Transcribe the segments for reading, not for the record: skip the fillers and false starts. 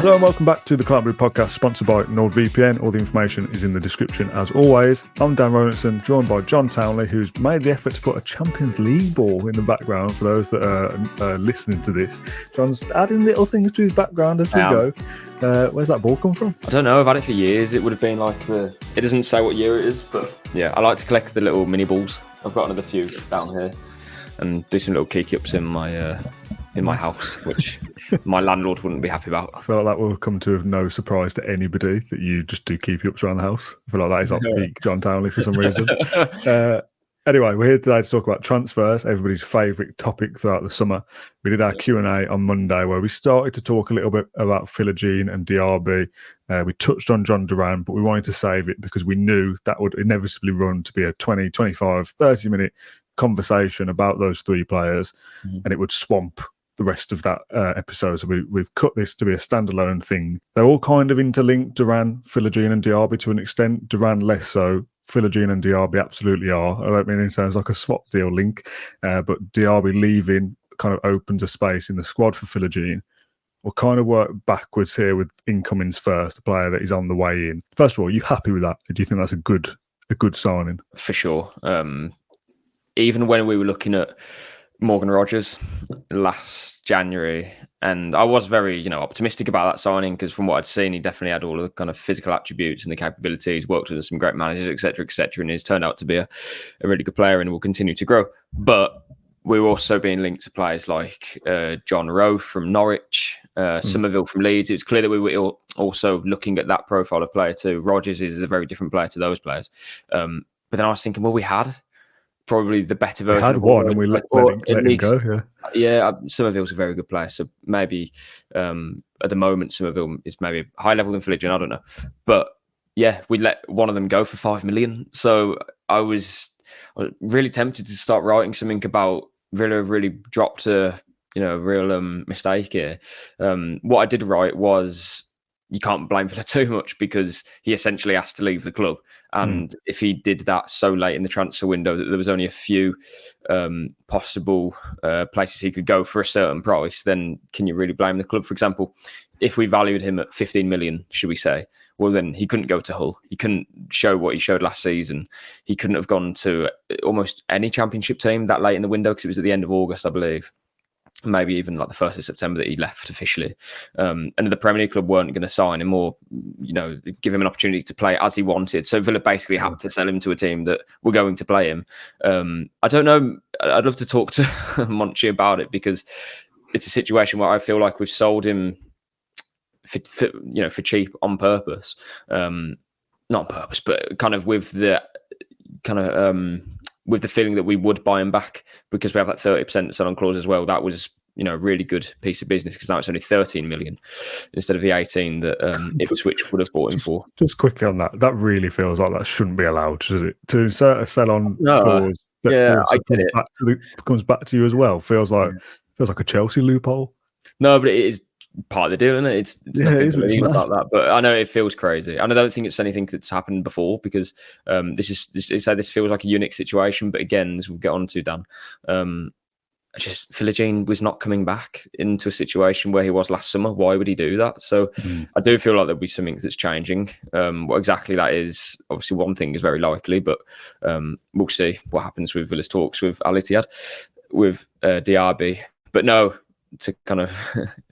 Hello and welcome back to the Claret podcast, sponsored by NordVPN. All the information is in the description as always. I'm Dan Rolinson, joined by John Townley, who's made the effort to put a Champions League ball in the background for those that are listening to this. John's adding little things to his background as we go. Where's that ball come from? I don't know. I've had it for years. It would have been like it doesn't say what year it is, but yeah, I like to collect the little mini balls. I've got another few down here and do some little kiki ups in my house, which my landlord wouldn't be happy about. I feel like that will come to no surprise to anybody that you just do keep-ups around the house. I feel like that is like peak John Townley for some reason. Anyway, we're here today to talk about transfers, everybody's favourite topic throughout the summer. We did our Q&A on Monday where we started to talk a little bit about Philogene and Diaby. We touched on Jhon Duran, but we wanted to save it because we knew that would inevitably run to be a 20, 25, 30-minute conversation about those three players, and it would swamp the rest of that episode. So we've cut this to be a standalone thing. They're all kind of interlinked, Duran, Philogene and Diaby to an extent. Duran less so. Philogene and Diaby absolutely are. I don't mean in terms like a swap deal link, but Diaby leaving kind of opens a space in the squad for Philogene. We'll kind of work backwards here with incomings first, the player that is on the way in. First of all, are you happy with that? Do you think that's a good signing? For sure. Even when we were looking at Morgan Rogers last January, and I was very, optimistic about that signing because from what I'd seen, he definitely had all the kind of physical attributes and the capabilities, worked with some great managers, etc., and he's turned out to be a really good player and will continue to grow. But we're also being linked to players like John Rowe from Norwich, Somerville from Leeds. It was clear that we were also looking at that profile of player too. Rogers is a very different player to those players. But then I was thinking, well, we had probably the better version. We had one and we let him go. Yeah, Somerville's a very good player. So maybe at the moment, Somerville is maybe higher level than Philogene. I don't know. But yeah, we let one of them go for 5 million. So I was really tempted to start writing something about Villa really dropped a real mistake here. What I did write was you can't blame Villa too much because he essentially asked to leave the club. And if he did that so late in the transfer window that there was only a few possible places he could go for a certain price, then can you really blame the club? For example, if we valued him at 15 million, should we say, well, then he couldn't go to Hull. He couldn't show what he showed last season. He couldn't have gone to almost any championship team that late in the window because it was at the end of August, I believe. Maybe even like the 1st of September that he left officially. And the Premier League club weren't going to sign him or, give him an opportunity to play as he wanted. So Villa basically had to sell him to a team that were going to play him. I don't know. I'd love to talk to Monchi about it because it's a situation where I feel like we've sold him for cheap on purpose. Not on purpose, but kind of with the feeling that we would buy him back because we have that 30% sell-on clause as well. That was, a really good piece of business because now it's only 13 million instead of the 18 that Ipswich would have bought him for. Just quickly on that really feels like that shouldn't be allowed, does it? To insert a sell-on clause that I get it. Comes back to you as well. Feels like a Chelsea loophole. No, but it is part of the deal, isn't it? It's nothing about that, but I know it feels crazy, and I don't think it's anything that's happened before because this feels like a unique situation. But again, as we'll get on to, Dan, Philogene was not coming back into a situation where he was last summer. Why would he do that? So I do feel like there'll be something that's changing. What exactly that is, obviously, one thing is very likely, but we'll see what happens with Villa's talks with Al-Ittihad, with Diaby. But no. To kind of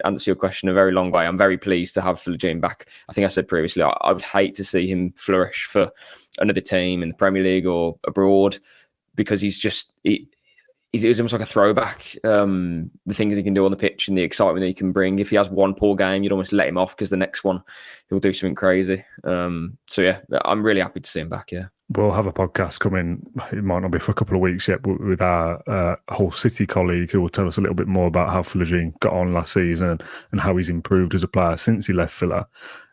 answer your question a very long way, I'm very pleased to have Philogene back. I think I said previously, I would hate to see him flourish for another team in the Premier League or abroad because he's almost like a throwback. The things he can do on the pitch and the excitement that he can bring. If he has one poor game, you'd almost let him off because the next one he'll do something crazy. So yeah, I'm really happy to see him back. Yeah. We'll have a podcast coming, it might not be for a couple of weeks yet, but with our Hull City colleague who will tell us a little bit more about how Philogene got on last season and how he's improved as a player since he left Villa.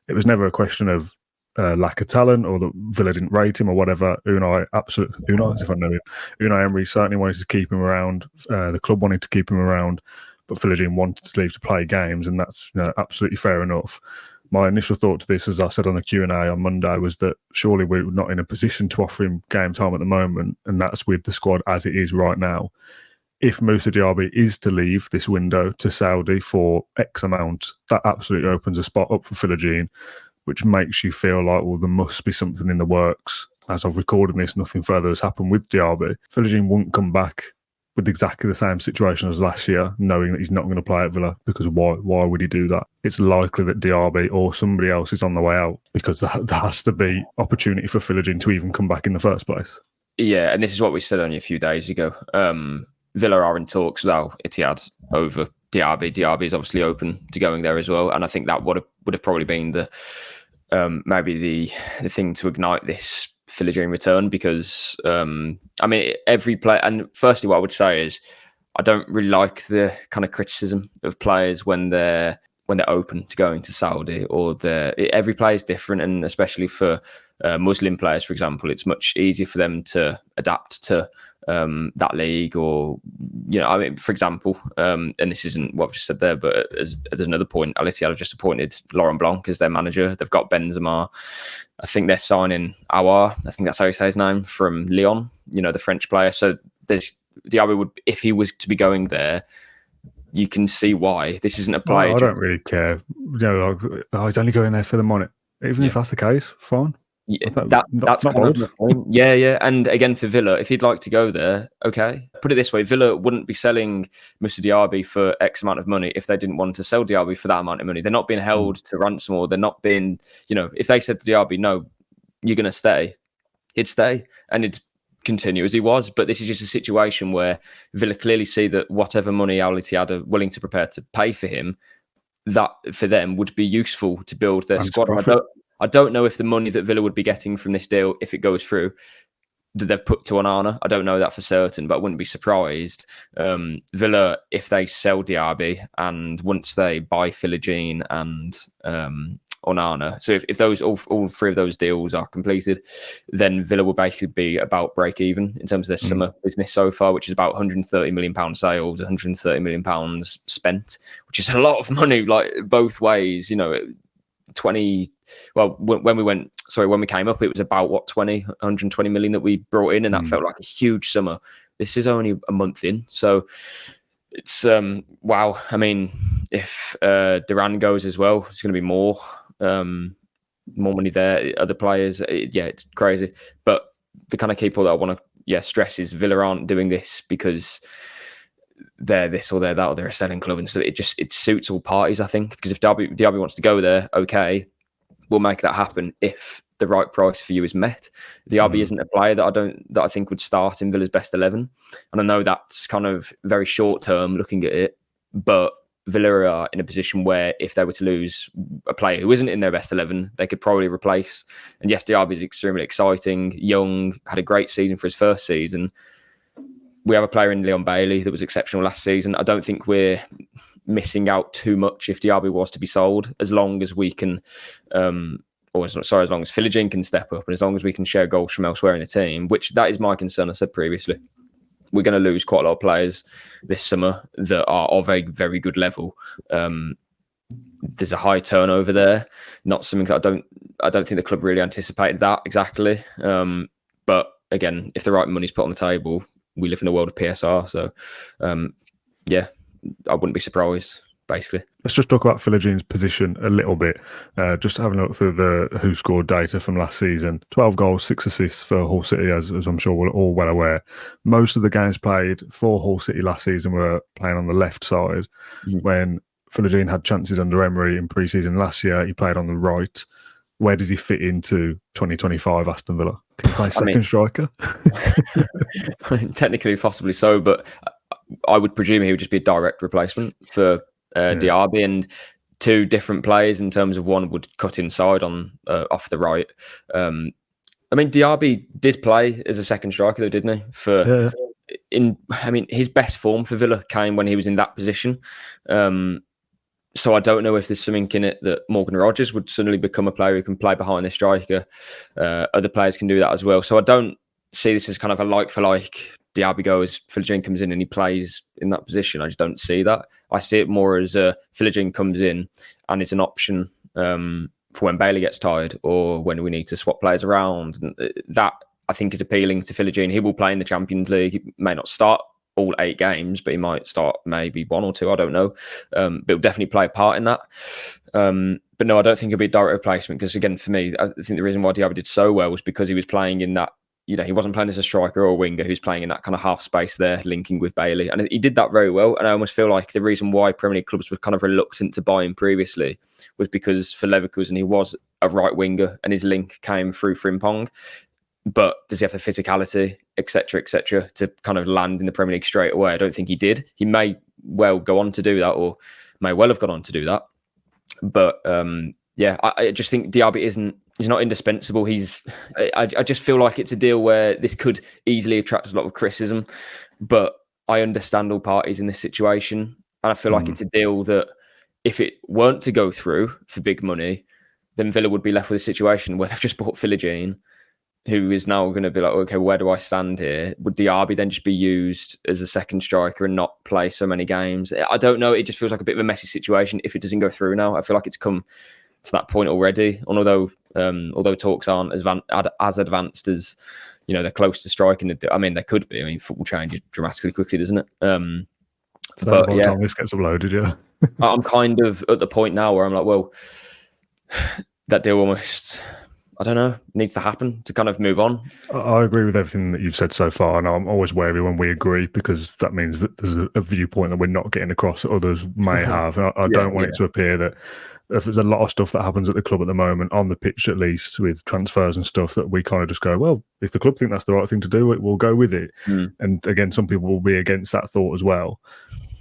It was never a question of lack of talent or that Villa didn't rate him or whatever. Unai, as if I know him, Unai Emery certainly wanted to keep him around. The club wanted to keep him around, but Philogene wanted to leave to play games, and that's absolutely fair enough. My initial thought to this, as I said on the Q&A on Monday, was that surely we're not in a position to offer him game time at the moment, and that's with the squad as it is right now. if Moussa Diaby is to leave this window to Saudi for X amount, that absolutely opens a spot up for Philogene, which makes you feel like, well, there must be something in the works. As I've recorded this, nothing further has happened with Diaby. Philogene won't come back with exactly the same situation as last year, knowing that he's not going to play at Villa, because why would he do that? It's likely that Diaby or somebody else is on the way out, because there has to be opportunity for Philogene to even come back in the first place. Yeah, and this is what we said only a few days ago. Villa are in talks with Al-Ittihad over Diaby. Diaby is obviously open to going there as well, and I think that would have probably been the maybe the thing to ignite this Philogene return, because I mean, every player, and firstly what I would say is I don't really like the kind of criticism of players when they're open to going to Saudi, or every player is different, and especially for Muslim players, for example, it's much easier for them to adapt to that league, or, you know, I mean, for example, and this isn't what I've just said there, but as another point, Al-Ittihad have just appointed Laurent Blanc as their manager. They've got Benzema. I think they're signing Aouar, I think that's how you say his name, from Lyon, you know, the French player. So Diaby would, if he was to be going there, you can see why. This isn't a player. I don't really care. You know, he's only going there for the money. Even if that's the case, fine. Yeah, that's kind of the point. Yeah. And again, for Villa, if he'd like to go there, okay. Put it this way, Villa wouldn't be selling Moussa Diaby for X amount of money if they didn't want to sell Diaby for that amount of money. They're not being held to ransom, or they're not being, you know, if they said to Diaby, no, you're going to stay, he'd stay and he'd continue as he was. But this is just a situation where Villa clearly see that whatever money Al-Ittihad are willing to prepare to pay for him, that for them would be useful to build their squad. I don't know if the money that Villa would be getting from this deal, if it goes through, that they've put to Onana. I don't know that for certain, but I wouldn't be surprised. Villa, if they sell Diaby, and once they buy Philogene and Onana, so if those all three of those deals are completed, then Villa will basically be about break even in terms of their summer business so far, which is about £130 million sales, £130 million spent, which is a lot of money, like both ways, you know. 20, well, when we came up, it was about 120 million that we brought in, and that felt like a huge summer. This is only a month in, so it's wow. I mean, if Duran goes as well, it's going to be more money there. Other players, it's crazy. But the kind of key point that I want to stress is Villa aren't doing this because they're this or they're that, or they're a selling club, and so it suits all parties, I think. Because if Diaby wants to go there, okay, we'll make that happen if the right price for you is met. Diaby isn't a player that I think would start in Villa's best 11, and I know that's kind of very short term looking at it, but Villa are in a position where if they were to lose a player who isn't in their best 11, they could probably replace. And yes, Diaby is extremely exciting, young, had a great season for his first season. We have a player in Leon Bailey that was exceptional last season. I don't think we're missing out too much if Diaby was to be sold, as long as we can, as long as Philogene can step up, and as long as we can share goals from elsewhere in the team, which that is my concern. I said previously, we're going to lose quite a lot of players this summer that are of a very good level. There's a high turnover there, not something that I don't think the club really anticipated that exactly. But again, if the right money's put on the table, we live in a world of PSR, so I wouldn't be surprised, basically. Let's just talk about Philogene's position a little bit. Just having a look through the who scored data from last season. 12 goals, 6 assists for Hull City, as I'm sure we're all well aware. Most of the games played for Hull City last season were playing on the left side. When Philogene had chances under Emery in pre-season last year, he played on the right. Where does he fit into 2025 Aston Villa? Can he play second striker? Technically, possibly so, but I would presume he would just be a direct replacement for Diaby, and two different players in terms of one would cut inside on off the right. I mean, Diaby did play as a second striker, though, didn't he? His best form for Villa came when he was in that position. So I don't know if there's something in it that Morgan Rogers would suddenly become a player who can play behind the striker. Other players can do that as well. So I don't see this as kind of a like for like. Diaby goes, Philogene comes in and he plays in that position. I just don't see that. I see it more as Philogene comes in and it's an option for when Bailey gets tired or when we need to swap players around. And that I think is appealing to Philogene. He will play in the Champions League. He may not start all 8 games, but he might start maybe 1 or 2. I don't know. But he'll definitely play a part in that. But no, I don't think he'll be a direct replacement because, again, for me, I think the reason why Diaby did so well was because he was playing in that, he wasn't playing as a striker or a winger. He was playing in that kind of half space there, linking with Bailey. And he did that very well. And I almost feel like the reason why Premier League clubs were kind of reluctant to buy him previously was because for Leverkusen, he was a right winger and his link came through Frimpong. But does he have the physicality, et cetera, to kind of land in the Premier League straight away? I don't think he did. He may well go on to do that or may well have gone on to do that. But I just think Diaby he's not indispensable. I just feel like it's a deal where this could easily attract a lot of criticism, but I understand all parties in this situation. And I feel like it's a deal that if it weren't to go through for big money, then Villa would be left with a situation where they've just bought Philogene, who is now going to be like, okay, where do I stand here? Would Diaby then just be used as a second striker and not play so many games? I don't know. It just feels like a bit of a messy situation if it doesn't go through now. I feel like it's come to that point already. And although talks aren't as advanced as, they're close to striking. I mean, they could be. I mean, football changes dramatically quickly, doesn't it? But by the time this gets uploaded, yeah. I'm kind of at the point now where I'm like, well, that deal almost, I don't know, needs to happen to kind of move on. I agree with everything that you've said so far, and I'm always wary when we agree because that means that there's a viewpoint that we're not getting across that others may have. And I don't want it to appear that if there's a lot of stuff that happens at the club at the moment, on the pitch at least, with transfers and stuff, that we kind of just go, well, if the club think that's the right thing to do, we'll go with it. And again, some people will be against that thought as well.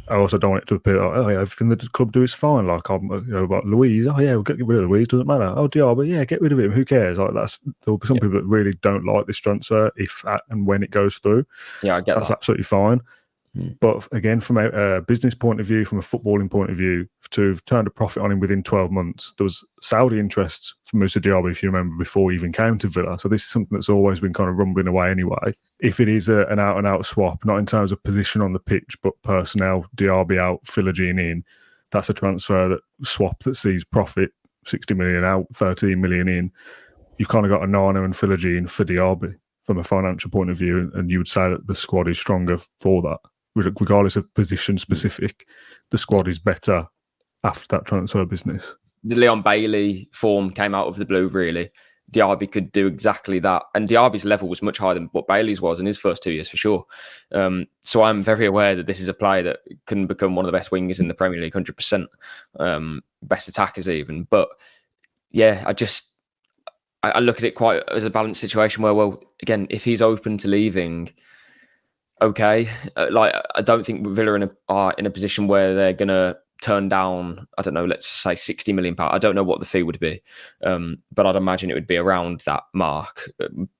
I also don't want it to appear like, oh yeah, everything that the club do is fine. Like about Louise, oh yeah, we'll get rid of Louise, doesn't matter. Oh Diaby, yeah, get rid of him. Who cares? Like there'll be some people that really don't like this transfer if and when it goes through. Yeah, I get that's absolutely fine. But again, from a business point of view, from a footballing point of view, to have turned a profit on him within 12 months, there was Saudi interest for Moussa Diaby, if you remember, before he even came to Villa. So this is something that's always been kind of rumbling away anyway. If it is an out-and-out swap, not in terms of position on the pitch, but personnel, Diaby out, Philogene in, that's a transfer swap that sees profit, 60 million out, 13 million in. You've kind of got a Nana and Philogene for Diaby from a financial point of view, and you would say that the squad is stronger for that. Regardless of position specific, the squad is better after that transfer business. The Leon Bailey form came out of the blue, really. Diaby could do exactly that. And Diaby's level was much higher than what Bailey's was in his first 2 years, for sure. So I'm very aware that this is a player that can become one of the best wingers in the Premier League, 100%. Best attackers even. But yeah, I look at it quite as a balanced situation where, well, again, if he's open to leaving, okay, I don't think Villa are in a position where they're going to turn down, I don't know, let's say £60 million. I don't know what the fee would be, but I'd imagine it would be around that mark,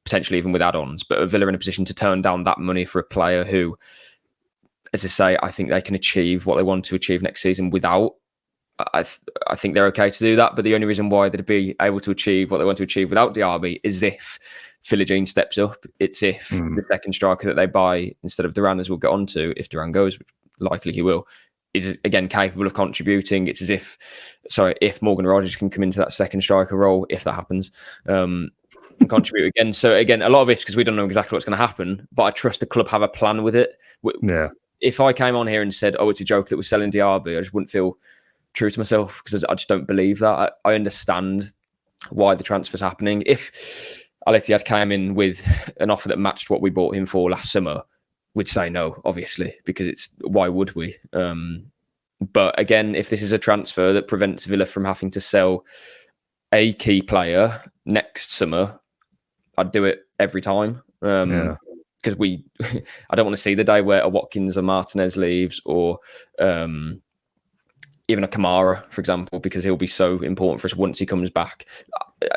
potentially even with add-ons. But Villa are in a position to turn down that money for a player who, as I say, I think they can achieve what they want to achieve next season without. I think they're okay to do that, but the only reason why they'd be able to achieve what they want to achieve without Diaby is if Philogene steps up. It's if the second striker that they buy instead of Duran, as we'll get on to, if Duran goes, which likely he will, is again capable of contributing. It's as if Morgan Rogers can come into that second striker role, if that happens, and contribute again. So again, a lot of it's because we don't know exactly what's going to happen, but I trust the club have a plan with it. Yeah. If I came on here and said, oh, it's a joke that we're selling Diaby, I just wouldn't feel true to myself because I just don't believe that. I understand why the transfer's happening. If Al-Ittihad came in with an offer that matched what we bought him for last summer, we'd say no, obviously, because why would we? But again, if this is a transfer that prevents Villa from having to sell a key player next summer, I'd do it every time. Because I don't want to see the day where a Watkins or Martinez leaves, or even a Kamara, for example, because he'll be so important for us once he comes back.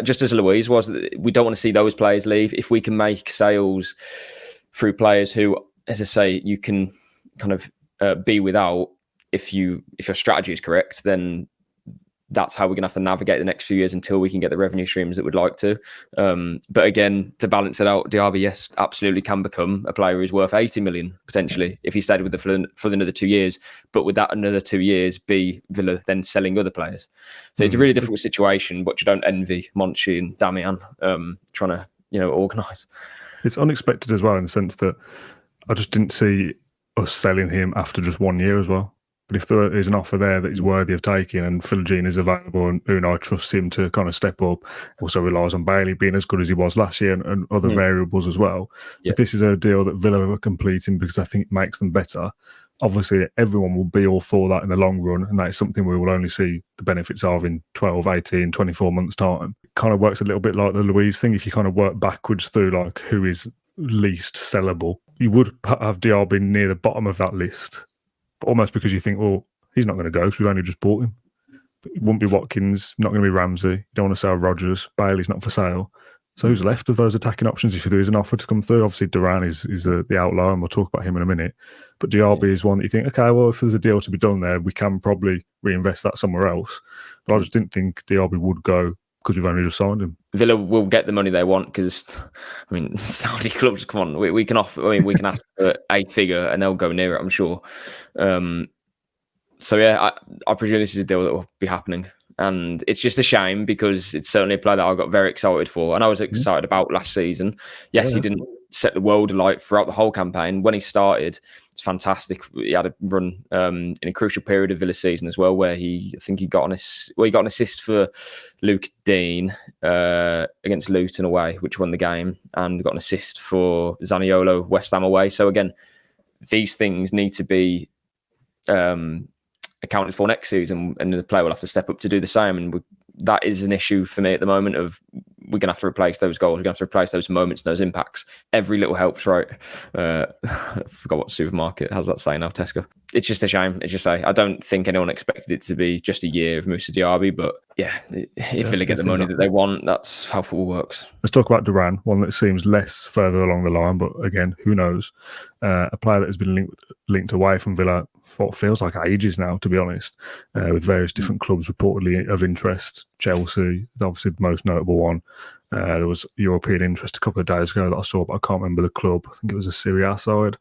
Just as Louise was, we don't want to see those players leave. If we can make sales through players who, as I say, you can kind of be without, if your strategy is correct, then that's how we're going to have to navigate the next few years until we can get the revenue streams that we'd like to. But again, to balance it out, Diaby, yes, absolutely can become a player who's worth 80 million, potentially, if he stayed with for another 2 years. But with that another 2 years, be Villa then selling other players. So it's a really difficult situation, but you don't envy Monchi and Damian trying to, organise. It's unexpected as well, in the sense that I just didn't see us selling him after just 1 year as well. But if there is an offer there that is worthy of taking and Philogene is available and Unai trusts him to kind of step up, also relies on Bailey being as good as he was last year and other variables as well. Yeah. If this is a deal that Villa are completing because I think it makes them better, obviously everyone will be all for that in the long run, and that is something we will only see the benefits of in 12, 18, 24 months' time. It kind of works a little bit like the Louise thing. If you kind of work backwards through like who is least sellable, you would have Diaby near the bottom of that list, but almost because you think, well, he's not going to go because we've only just bought him. But it won't be Watkins, not going to be Ramsey. You don't want to sell Rodgers. Bailey's not for sale. So who's left of those attacking options if there is an offer to come through? Obviously, Duran is the outlier, and we'll talk about him in a minute. But Diaby is one that you think, okay, well, if there's a deal to be done there, we can probably reinvest that somewhere else. But I just didn't think Diaby would go because we've only just signed him. Villa will get the money they want because, I mean, Saudi clubs, come on, we can offer. I mean, we can ask for a figure and they'll go near it, I'm sure. So yeah, I presume this is a deal that will be happening. And it's just a shame because it's certainly a player that I got very excited for. And I was excited about last season. Yes, he didn't set the world alight throughout the whole campaign. When he started, it's fantastic. He had a run in a crucial period of Villa season as well, where he got an assist for Luke Dean against Luton away, which won the game, and got an assist for Zaniolo West Ham away. So again, these things need to be accounted for next season, and the player will have to step up to do the same. And that is an issue for me at the moment. Of we're going to have to replace those goals. We're going to have to replace those moments and those impacts. Every little helps, right? I forgot what supermarket has that saying now. Tesco. It's just a shame. It's just I don't think anyone expected it to be just a year of Moussa Diaby, but yeah, if Villa get the money that they want, that's how football works. Let's talk about Duran, one that seems less further along the line, but again, who knows? A player that has been linked away from Villa for what feels like ages now, to be honest, with various different clubs reportedly of interest. Chelsea, obviously the most notable one. There was European interest a couple of days ago that I saw, but I can't remember the club. I think it was a Serie A side.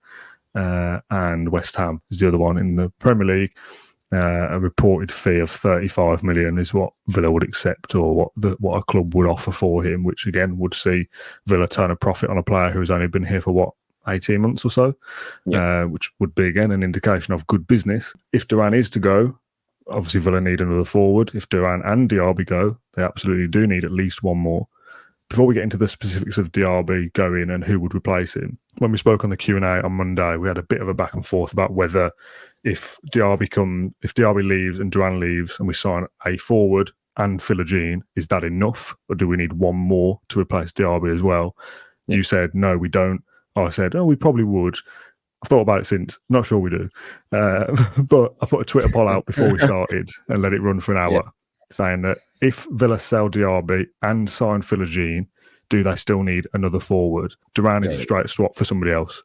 And West Ham is the other one in the Premier League. A reported fee of 35 million is what Villa would accept, or what a club would offer for him, which again would see Villa turn a profit on a player who's only been here for 18 months or so, which would be again an indication of good business. If Duran is to go, obviously Villa need another forward. If Duran and Diaby go, they absolutely do need at least one more. Before we get into the specifics of Diaby going and who would replace him, when we spoke on the Q&A on Monday, we had a bit of a back and forth about whether if Diaby leaves and Duran leaves and we sign a forward and Philogene, is that enough? Or do we need one more to replace Diaby as well? Yeah. You said, no, we don't. I said, we probably would. I've thought about it since. Not sure we do. But I put a Twitter poll out before we started and let it run for an hour, saying that if Villa sell Diaby and sign Philogene, do they still need another forward? Duran is a straight swap for somebody else.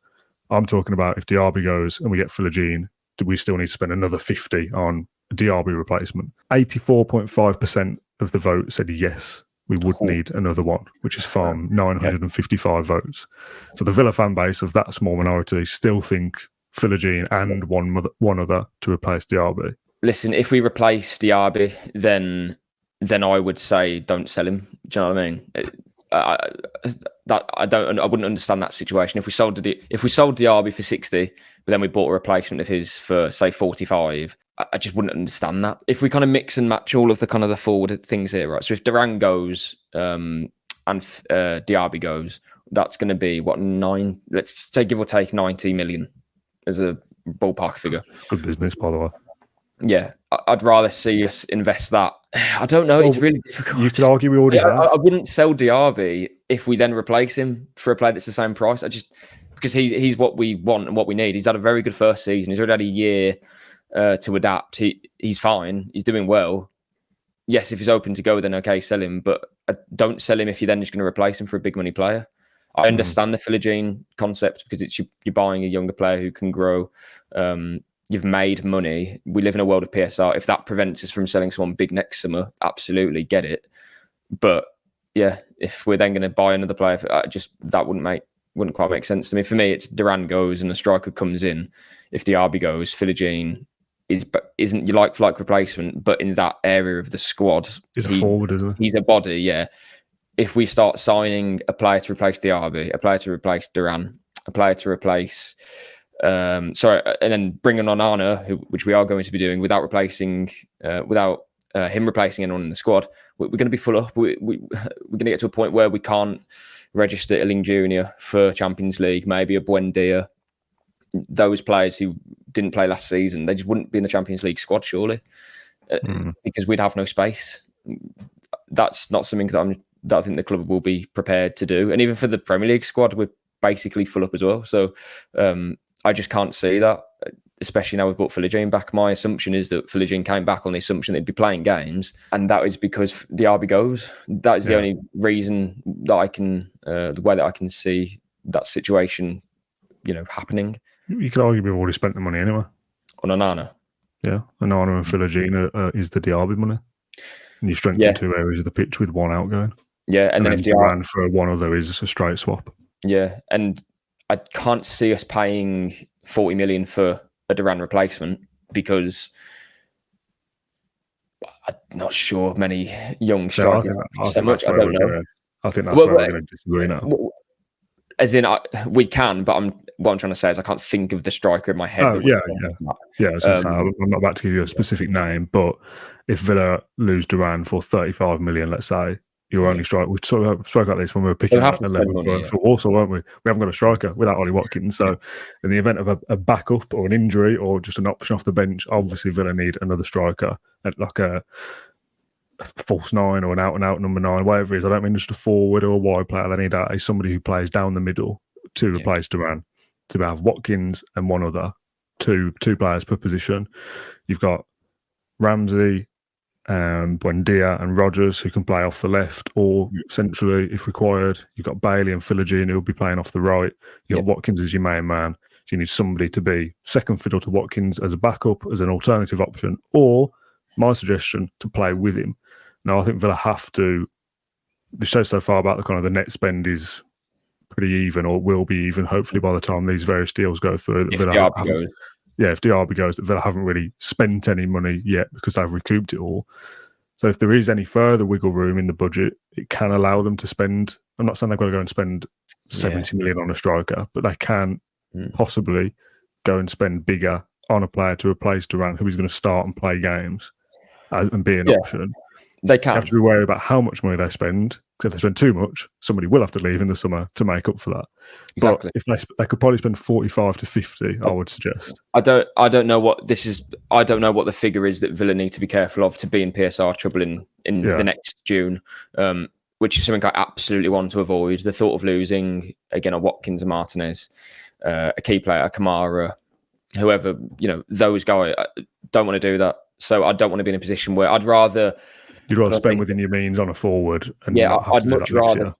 I'm talking about if Diaby goes and we get Philogene, do we still need to spend another 50 on a Diaby replacement? 84.5% of the vote said yes, we would need another one, which is from 955 votes. So the Villa fan base of that small minority still think Philogene and one other to replace Diaby. Listen, if we replace Diaby, then I would say don't sell him. Do you know what I mean? I wouldn't understand that situation. If we sold Diaby for 60, but then we bought a replacement of his for say 45, I just wouldn't understand that. If we kind of mix and match all of the kind of the forward things here, right? So if Duran goes and Diaby goes, that's going to be let's say give or take 90 million as a ballpark figure. It's good business, by the way. Yeah, I'd rather see us invest that. I don't know. It's really difficult. You could argue we already have. I wouldn't sell Diaby if we then replace him for a player that's the same price. Because he's what we want and what we need. He's had a very good first season. He's already had a year to adapt. He's fine. He's doing well. Yes, if he's open to go, then okay, sell him. But don't sell him if you're then just going to replace him for a big money player. I understand the Philogene concept because you're buying a younger player who can grow. You've made money. We live in a world of PSR. If that prevents us from selling someone big next summer, absolutely get it. But yeah, if we're then going to buy another player, that wouldn't quite make sense to me. For me, it's Duran goes and a striker comes in. If Diaby goes, Philogene isn't your like-for-like replacement, but in that area of the squad, he's a forward, isn't he? He's a body, yeah. If we start signing a player to replace Diaby, a player to replace Duran, a player to replace Sorry, and then bringing on Arna, which we are going to be doing without replacing him replacing anyone in the squad. We're going to be full up. We're going to get to a point where we can't register Illing Jr. for Champions League, maybe a Buendia. Those players who didn't play last season, they just wouldn't be in the Champions League squad, surely, because we'd have no space. That's not something that I think the club will be prepared to do. And even for the Premier League squad, we're basically full up as well. So I just can't see that, especially now we've brought Philogene back. My assumption is that Philogene came back on the assumption they'd be playing games, and that is because Diaby goes. That is the only reason that I can, the way that I can see that situation, happening. You could argue we've already spent the money anyway. On Onana? Yeah, Onana and Philogene is the Diaby money. And you strengthen two areas of the pitch with one outgoing. Yeah, and then if Duran for one other is a straight swap. Yeah, and I can't see us paying 40 million for a Duran replacement because I'm not sure many young strikers so much. I don't know. I think that's where we're going to disagree now. As in, we can, but what I'm trying to say is I can't think of the striker in my head. I'm not about to give you a specific name, but if Villa lose Duran for 35 million, let's say, your only striker. We spoke about this when we were picking up 11 for Warsaw, weren't we? We haven't got a striker without Ollie Watkins. So, in the event of a backup or an injury or just an option off the bench, obviously Villa need another striker, like a false nine or an out-and-out number 9, whatever it is. I don't mean just a forward or a wide player. They need somebody who plays down the middle to replace Duran. To have Watkins and one other, two players per position. You've got Ramsey, Buendia and Rogers who can play off the left or centrally if required. You've got Bailey and Philogene who will be playing off the right. You've got Watkins as your main man. So you need somebody to be second fiddle to Watkins as a backup, as an alternative option, or my suggestion, to play with him. Now, I think Villa have to. The show so far about the kind of the net spend is pretty even, or will be even, hopefully, by the time these various deals go through. If Diaby goes, that Villa haven't really spent any money yet because they've recouped it all. So if there is any further wiggle room in the budget, it can allow them to spend. I'm not saying they've got to go and spend 70 million on a striker, but they can possibly go and spend bigger on a player to replace Duran, who is going to start and play games and be an option. They can. You have to be wary about how much money they spend. Because if they spend too much, somebody will have to leave in the summer to make up for that. Exactly. But if they could probably spend 45 to 50, I would suggest. I don't know what this is. I don't know what the figure is that Villa need to be careful of to be in PSR trouble in the next June, which is something I absolutely want to avoid. The thought of losing again a Watkins and Martinez, a key player, a Kamara, whoever, those guys. I don't want to do that. So I don't want to be in a position where I'd rather. You'd rather spend within your means on a forward. And I'd much rather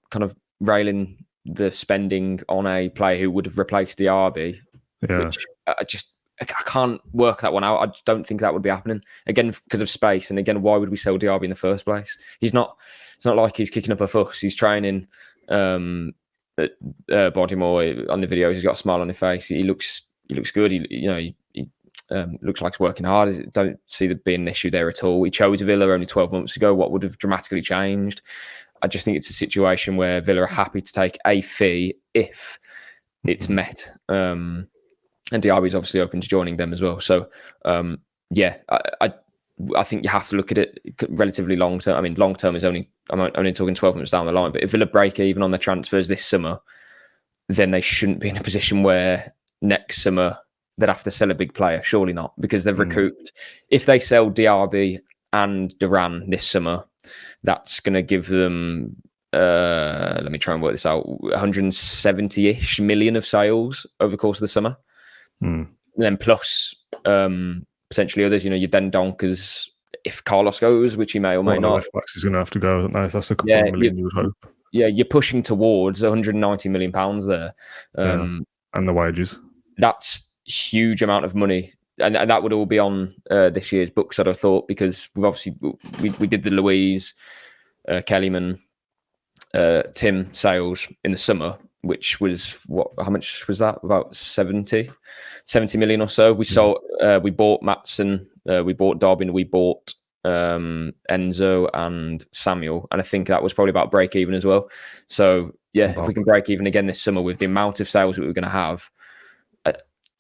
kind of rail in the spending on a player who would have replaced Diaby. Yeah. Which I can't work that one out. I just don't think that would be happening. Again, because of space. And again, why would we sell Diaby in the first place? It's not like he's kicking up a fuss. He's training at Baltimore on the videos. He's got a smile on his face. He looks good. He looks like he's working hard. I don't see there being an issue there at all. He chose Villa only 12 months ago. What would have dramatically changed? I just think it's a situation where Villa are happy to take a fee if it's met. And Diaby's obviously open to joining them as well. So, I think you have to look at it relatively long term. I mean, long term is I'm only talking 12 months down the line. But if Villa break even on their transfers this summer, then they shouldn't be in a position where next summer they'd have to sell a big player. Surely not, because they've recouped. If they sell Diaby and Duran this summer, that's going to give them, let me try and work this out, 170-ish million of sales over the course of the summer. And then plus potentially others, your Den Donkers, if Carlos goes, which he may or may not. Left backs is going to have to go. That's a couple of million, you would hope. Yeah, you're pushing towards 190 million pounds there. And the wages. That's huge amount of money, and that would all be on this year's books, I'd have thought, because we've obviously we did the Louise, Kellyman, Tim sales in the summer, which was how much was that? About 70 million or so. We sold, we bought Maatsen, we bought Dobbin, we bought Enzo and Samuel, and I think that was probably about break even as well. So if we can break even again this summer with the amount of sales that we're going to have,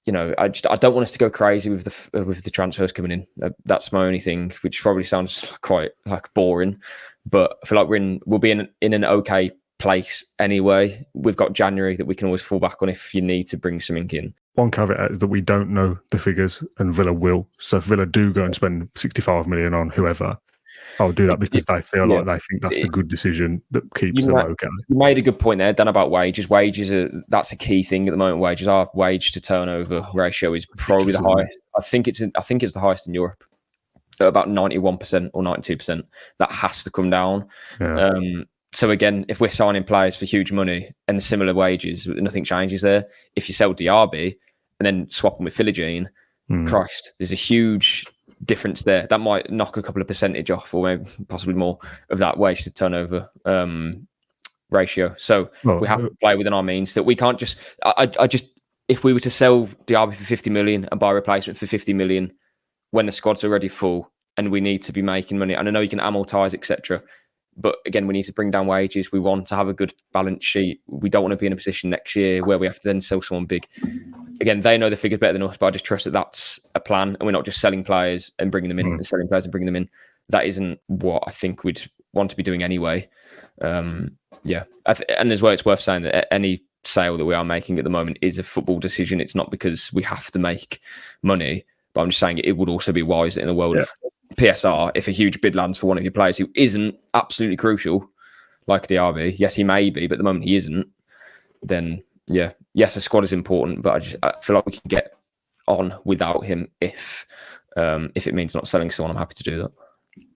I don't want us to go crazy with the transfers coming in. That's my only thing, which probably sounds quite boring, but I feel like we'll be in an okay place anyway. We've got January that we can always fall back on if you need to bring something in. One caveat is that we don't know the figures, and Villa will. So if Villa do go and spend 65 million on whoever, I'll do that because they feel like they think that's the good decision that keeps them okay. You made a good point there, Dan, about wages. That's a key thing at the moment. Our wage to turnover ratio is probably the highest. I think it's the highest in Europe, at about 91% or 92%. That has to come down. Yeah. So again, if we're signing players for huge money and similar wages, nothing changes there. If you sell Diaby and then swap them with Philogene, Christ, there's a huge difference there. That might knock a couple of percentage off, or maybe possibly more, of that wage to turnover ratio. So we have to play within our means. That we can't just. If we were to sell Diaby for 50 million and buy a replacement for 50 million when the squad's already full and we need to be making money, and I know you can amortize, etc. But again, we need to bring down wages. We want to have a good balance sheet. We don't want to be in a position next year where we have to then sell someone big. Again, they know the figures better than us, but I just trust that that's a plan, and we're not just selling players and bringing them in and selling players and bringing them in. That isn't what I think we'd want to be doing anyway. And as well, it's worth saying that any sale that we are making at the moment is a football decision. It's not because we have to make money, but I'm just saying it would also be wise in the world of PSR, if a huge bid lands for one of your players who isn't absolutely crucial, like Diaby, yes, he may be, but at the moment he isn't, then yes, a squad is important, but I feel like we can get on without him if it means not selling someone. I'm happy to do that.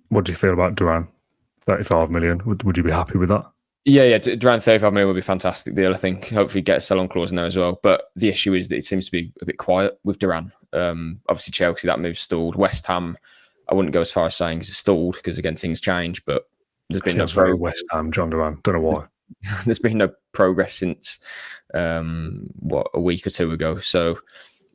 What do you feel about Duran? 35 million. Would you be happy with that? Yeah, Duran 35 million would be a fantastic deal, I think. Hopefully get a sell-on clause in there as well. But the issue is that it seems to be a bit quiet with Duran. Obviously Chelsea, that move stalled. West Ham, I wouldn't go as far as saying it's stalled because, again, things change, but there's been no progress. West Ham, Jhon Duran, don't know why. There's been no progress since, a week or two ago. So,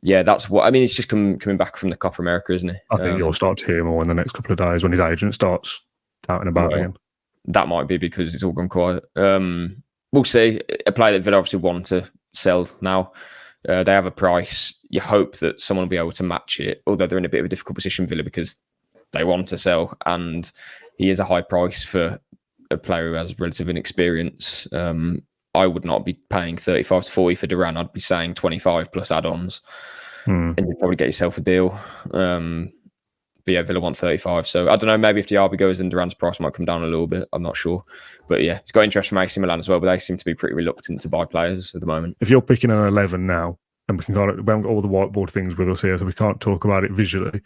yeah, that's what... I mean, it's just coming back from the Copa America, isn't it? I think you'll start to hear more in the next couple of days when his agent starts out and about again. That might be because it's all gone quiet. We'll see. A player that Villa obviously want to sell now. They have a price. You hope that someone will be able to match it, although they're in a bit of a difficult position, Villa, because they want to sell, and he is a high price for a player who has relative inexperience. I would not be paying 35 to 40 for Duran. I'd be saying 25 plus add-ons, and you'd probably get yourself a deal. But yeah, Villa want 35. So I don't know, maybe if Diaby goes, then Duran's price might come down a little bit. I'm not sure. But yeah, it's got interest from AC Milan as well, but they seem to be pretty reluctant to buy players at the moment. If you're picking an 11 now, and we haven't got all the whiteboard things with us here, so we can't talk about it visually.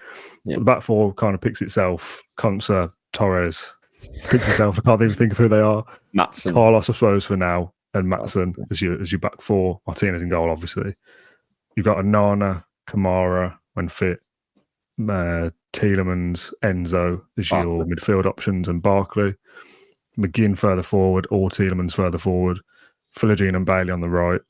Yeah. The back four kind of picks itself. Konsa, Torres picks itself. I can't even think of who they are. Matson. Carlos, I suppose, for now, and Matson as your back four. Martinez in goal, obviously. You've got Onana, Kamara when fit, Tielemans, Enzo as your midfield options, and Barkley. McGinn further forward, or Tielemans further forward. Philogene and Bailey on the right.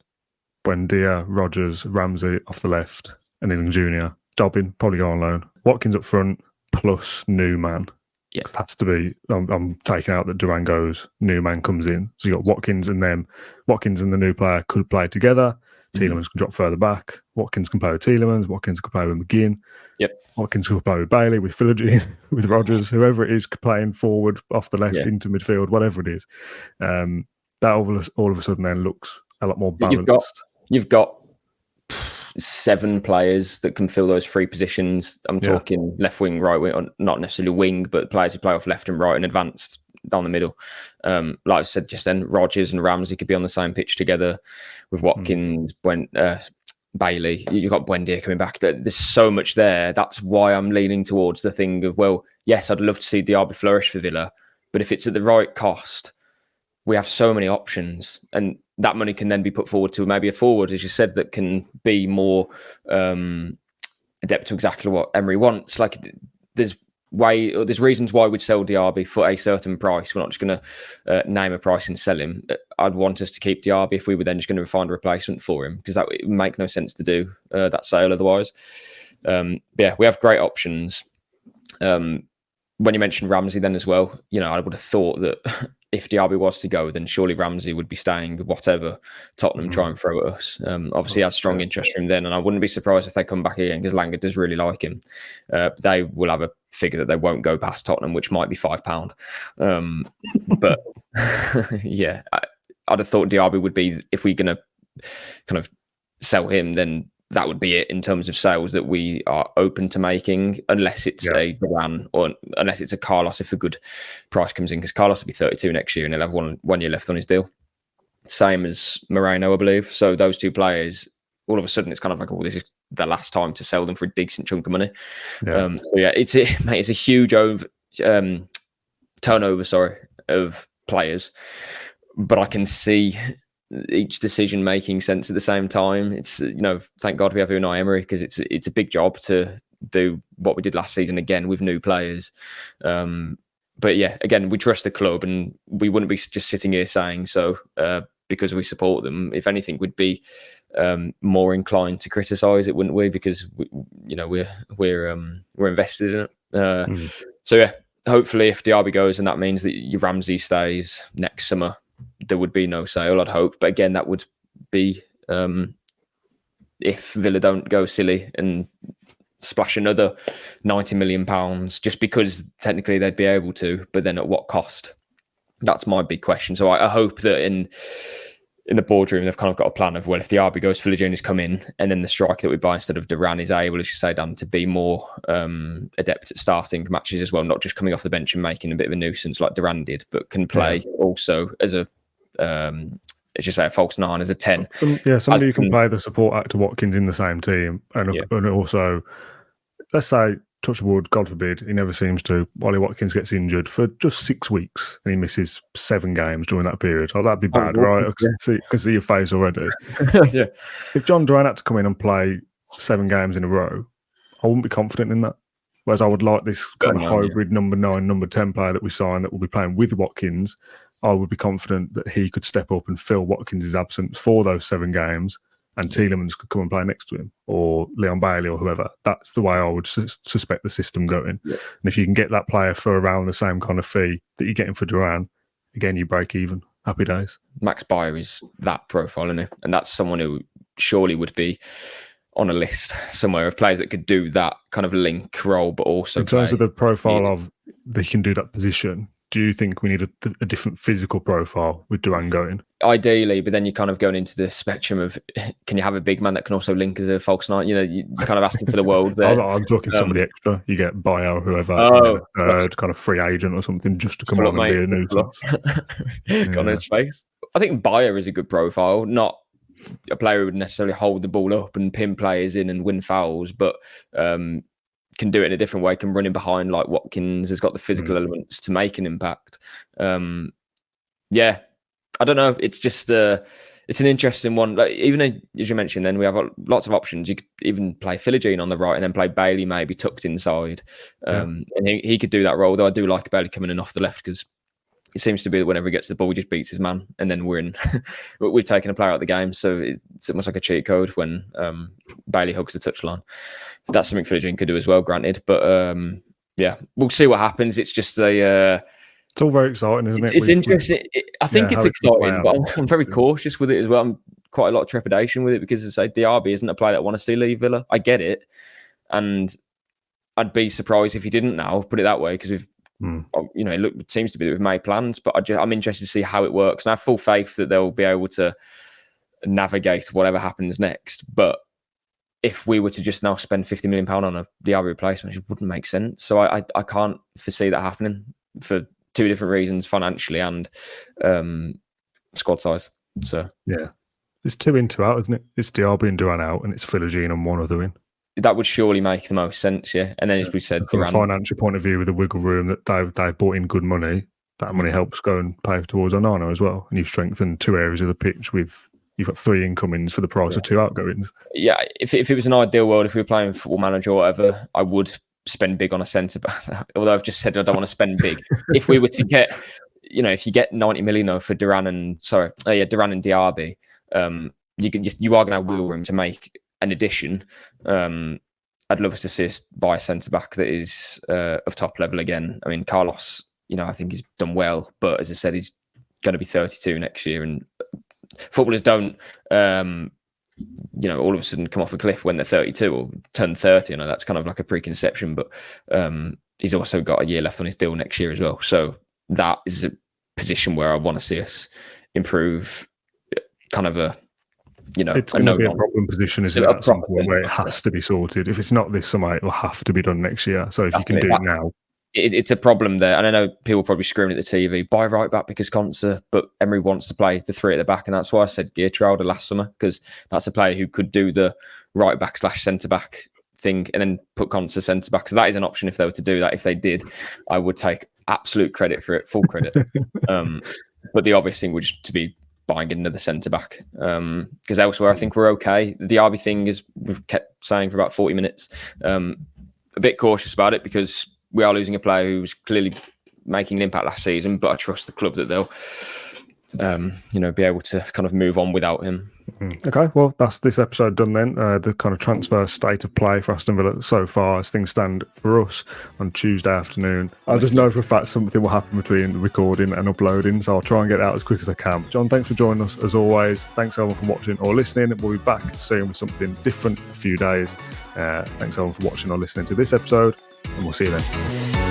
Buendia, Rogers, Ramsey off the left, and then Junior. Dobbin, probably go on loan. Watkins up front, plus Newman. Yeah. It has to be, I'm taking out that Duran goes, Newman comes in. So you got Watkins and them. Watkins and the new player could play together. Tielemans can drop further back. Watkins can play with Tielemans. Watkins can play with McGinn. Yep. Watkins can play with Bailey, with Philogene, with Rogers, whoever it is playing forward, off the left, into midfield, whatever it is. That all of a sudden then looks a lot more balanced. You've got 7 players that can fill those 3 positions. I'm talking left wing, right wing, or not necessarily wing, but players who play off left and right and advanced down the middle. Like I said just then, Rogers and Ramsey could be on the same pitch together with Watkins, Bailey. You've got Buendia coming back. There's so much there. That's why I'm leaning towards the thing of, well, yes, I'd love to see Diaby flourish for Villa, but if it's at the right cost, we have so many options, and that money can then be put forward to maybe a forward, as you said, that can be more adept to exactly what Emery wants. Like there's reasons why we'd sell Diaby for a certain price. We're not just going to name a price and sell him. I'd want us to keep Diaby if we were then just going to find a replacement for him, because that would make no sense to do that sale otherwise. Yeah, we have great options. When you mentioned Ramsey then as well, I would have thought that if Diaby was to go, then surely Ramsey would be staying, whatever Tottenham try and throw at us. Obviously, he has strong interest from then, and I wouldn't be surprised if they come back again because Langer does really like him. They will have a figure that they won't go past Tottenham, which might be £5. But yeah, I'd have thought Diaby would be, if we're going to kind of sell him, then that would be it in terms of sales that we are open to making, unless it's a Duran or unless it's a Carlos if a good price comes in, because Carlos will be 32 next year and he'll have one year left on his deal. Same as Moreno, I believe. So those two players, all of a sudden, it's kind of like, oh, this is the last time to sell them for a decent chunk of money. So it's a huge turnover, of players, but I can see each decision making sense at the same time. It's, thank God we have Unai Emery, because it's a big job to do what we did last season again with new players. But yeah, again, we trust the club, and we wouldn't be just sitting here saying so because we support them. If anything, we'd be more inclined to criticise it, wouldn't we? Because we're invested in it. So yeah, hopefully, if Diaby goes, and that means that your Ramsey stays next summer, there would be no sale, I'd hope. But again, that would be if Villa don't go silly and splash another £90 million just because technically they'd be able to, but then at what cost? That's my big question. So I hope that in the boardroom they've kind of got a plan of, well, if Diaby goes, Philogene has come in, and then the striker that we buy instead of Duran is able, as you say, Dan, to be more adept at starting matches as well, not just coming off the bench and making a bit of a nuisance like Duran did, but can play also as a as you say, a false 9, as a 10. Somebody who can play the support actor Watkins in the same team, and also, let's say, touch wood, God forbid, he never seems to. Ollie Watkins gets injured for just 6 weeks and he misses 7 games during that period. Oh, that'd be bad, right? I can see your face already. If Jhon Duran had to come in and play 7 games in a row, I wouldn't be confident in that. Whereas I would like this kind of hybrid number 9, number 10 player that we signed that will be playing with Watkins. I would be confident that he could step up and fill Watkins' absence for those 7 games, and Tielemans could come and play next to him, or Leon Bailey or whoever. That's the way I would suspect the system going. And if you can get that player for around the same kind of fee that you're getting for Duran, again, you break even. Happy days. Max Bayer is that profile, isn't he? And that's someone who surely would be on a list somewhere of players that could do that kind of link role, but also in terms of the profile of they can do that position. Do you think we need a different physical profile with Duran going? Ideally, but then you're kind of going into the spectrum of, can you have a big man that can also link as a false 9? You're kind of asking for the world there. I'm talking somebody extra. You get Bayer or whoever, third kind of free agent or something, just to come on and be a nuisance. On his face. I think Bayer is a good profile, not a player who would necessarily hold the ball up and pin players in and win fouls, but can do it in a different way, can run in behind like Watkins, has got the physical elements to make an impact. I don't know. It's just it's an interesting one. Like, even as you mentioned, then we have lots of options. You could even play Philogene on the right and then play Bailey maybe tucked inside. And he could do that role, though I do like Bailey coming in off the left, because it seems to be that whenever he gets the ball, he just beats his man, and then we're in. We've taken a player out of the game, so it's almost like a cheat code when Bailey hugs the touchline. That's something Philogene could do as well, granted. But we'll see what happens. It's just it's all very exciting, isn't it? It's interesting. I think it's exciting, but I'm very cautious with it as well. I'm quite a lot of trepidation with it because, as I say, Diaby isn't a player that I want to see leave Villa. I get it, and I'd be surprised if he didn't now. Put it that way, because we've. It seems to be that we've made plans, but I'm interested to see how it works. And I have full faith that they'll be able to navigate whatever happens next. But if we were to just now spend £50 million on a Diaby replacement, it wouldn't make sense. So I can't foresee that happening for 2 different reasons, financially and squad size. So yeah, there's 2 in, 2 out, isn't it? It's Diaby and Duran out, and it's Philogene and 1 other in. That would surely make the most sense, yeah. And then, as we said, from a financial point of view, with the wiggle room that they've bought in good money, that money helps go and pay towards Onana as well. And you've strengthened 2 areas of the pitch with, you've got 3 incomings for the price of 2 outgoings. Yeah, if it was an ideal world, if we were playing Football Manager or whatever, I would spend big on a centre back. Although I've just said I don't want to spend big. If we were to get, if you get 90 million for Duran and Diaby, you are going to have wiggle room to make an addition. I'd love us to see us buy a centre back that is of top level again. I mean, Carlos, I think he's done well, but as I said, he's going to be 32 next year, and footballers don't, all of a sudden come off a cliff when they're 32 or turn 30. I know that's kind of like a preconception, but he's also got a year left on his deal next year as well. So that is a position where I want to see us improve. Kind of a, it's going to be a problem position, isn't it? At some point where it has to be sorted. If it's not this summer, it will have to be done next year. So if you can do it now. It's a problem there. And I know people probably screaming at the TV, buy right back because Konsa, but Emery wants to play the three at the back. And that's why I said Geertruida last summer, because that's a player who could do the right back / centre back thing and then put Konsa centre back. So that is an option if they were to do that. If they did, I would take absolute credit for it, full credit. But the obvious thing would just to be buying another centre back, because elsewhere I think we're okay. The Diaby thing is, we've kept saying for about 40 minutes. A bit cautious about it because we are losing a player who was clearly making an impact last season, but I trust the club that they'll be able to kind of move on without him. Okay, well, that's this episode done then. The kind of transfer state of play for Aston Villa so far as things stand for us on Tuesday afternoon. I just know for a fact something will happen between recording and uploading, so I'll try and get it out as quick as I can. Jhon, thanks for joining us as always. Thanks everyone for watching or listening. We'll be back soon with something different in a few days. Thanks everyone for watching or listening to this episode, and we'll see you then.